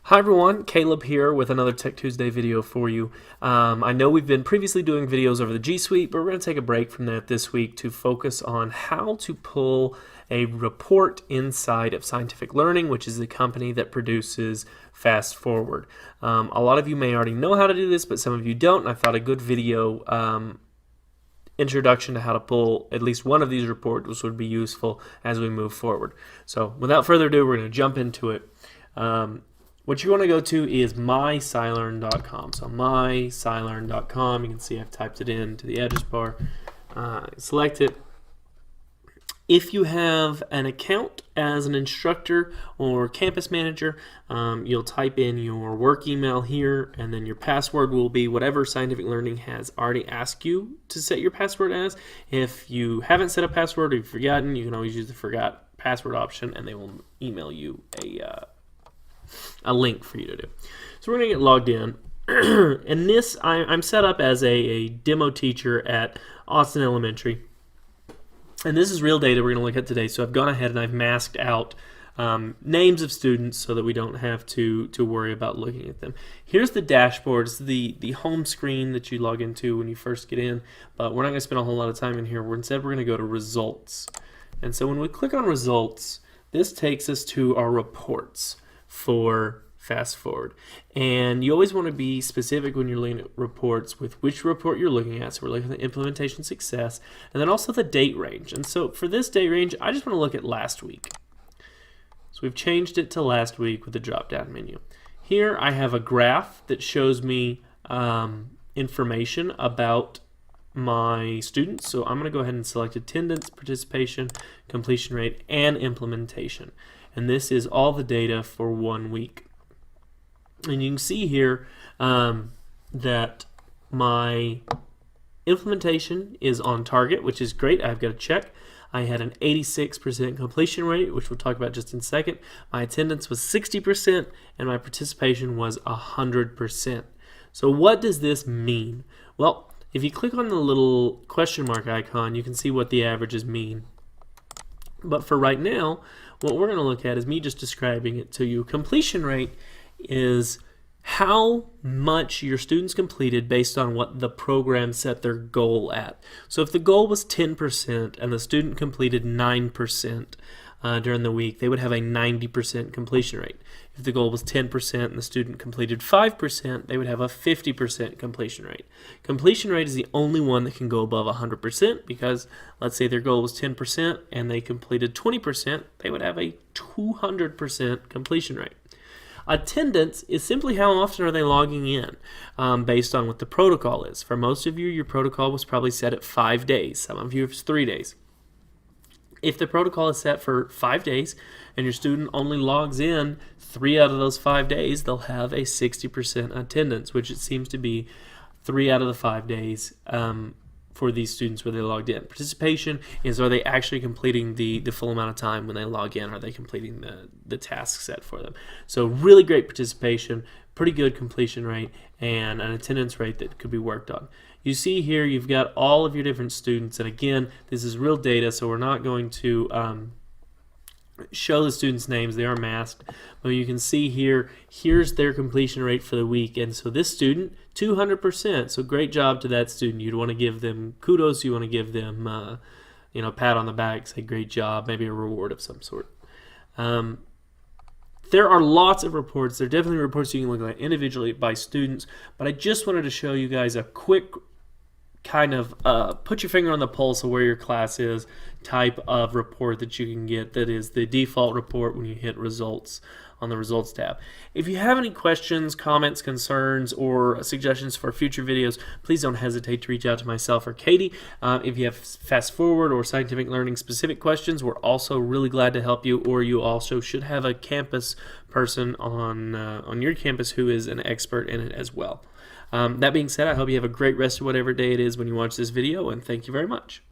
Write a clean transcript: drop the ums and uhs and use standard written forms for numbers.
Hi everyone, Caleb here with another Tech Tuesday video for you. I know we've been previously doing videos over the G Suite, but we're going to take a break from that this week to focus on how to pull a report inside of Scientific Learning, which is the company that produces FastForward. A lot of you may already know how to do this, but some of you don't, and I thought a good video introduction to how to pull at least one of these reports would be useful as we move forward. So without further ado, we're going to jump into it. What you want to go to is myscilearn.com. So myscilearn.com, you can see I've typed it into the address bar. Select it. If you have an account as an instructor or campus manager, you'll type in your work email here, and then your password will be whatever Scientific Learning has already asked you to set your password as. If you haven't set a password or you've forgotten, you can always use the forgot password option, and they will email you a link for you to do. So we're going to get logged in. And this, I'm set up as a demo teacher at Austin Elementary. And this is real data we're going to look at today. So I've gone ahead and I've masked out names of students so that we don't have to worry about looking at them. Here's the dashboard. It's the home screen that you log into when you first get in. But we're not going to spend a whole lot of time in here. Instead, we're going to go to results. And so when we click on results, this takes us to our reports for FastForward. And you always want to be specific when you're looking at reports with which report you're looking at. So we're looking at the implementation success and then also the date range. And so for this date range, I just want to look at last week. So we've changed it to last week with the drop down menu. Here I have a graph that shows me information about my students. So I'm going to go ahead and select attendance, participation, completion rate, and implementation. And this is all the data for 1 week. And you can see here that my implementation is on target, which is great. I've got a check. I had an 86% completion rate, which we'll talk about just in a second. My attendance was 60%, and my participation was 100%. So what does this mean? Well, if you click on the little question mark icon, you can see what the averages mean. But for right now, what we're going to look at is me just describing it to you. Completion rate is how much your students completed based on what the program set their goal at. So if the goal was 10% and the student completed 9% during the week, they would have a 90% completion rate. If the goal was 10% and the student completed 5%, they would have a 50% completion rate. Completion rate is the only one that can go above 100% because let's say their goal was 10% and they completed 20%, they would have a 200% completion rate. Attendance is simply how often are they logging in based on what the protocol is. For most of you, your protocol was probably set at 5 days. Some of you, it's 3 days. If the protocol is set for 5 days and your student only logs in 3 out of those 5 days, they'll have a 60% attendance, which it seems to be 3 out of the 5 days for these students where they logged in. Participation is, are they actually completing the full amount of time when they log in? Are they completing the task set for them? So really great participation, pretty good completion rate, and an attendance rate that could be worked on. You see here you've got all of your different students, and again, this is real data, so we're not going to show the students' names. They are masked, but you can see here, here's their completion rate for the week. And so this student, 200%. So great job to that student. You'd want to give them kudos. You want to give them, a pat on the back, say great job, maybe a reward of some sort. There are lots of reports. There are definitely reports you can look at individually by students, but I just wanted to show you guys a quick kind of put your finger on the pulse of where your class is type of report that you can get that is the default report when you hit results on the results tab. If you have any questions, comments, concerns, or suggestions for future videos, please don't hesitate to reach out to myself or Katie. If you have FastForward or Scientific Learning specific questions, we're also really glad to help you, or you also should have a campus person on your campus who is an expert in it as well. That being said, I hope you have a great rest of whatever day it is when you watch this video, and thank you very much.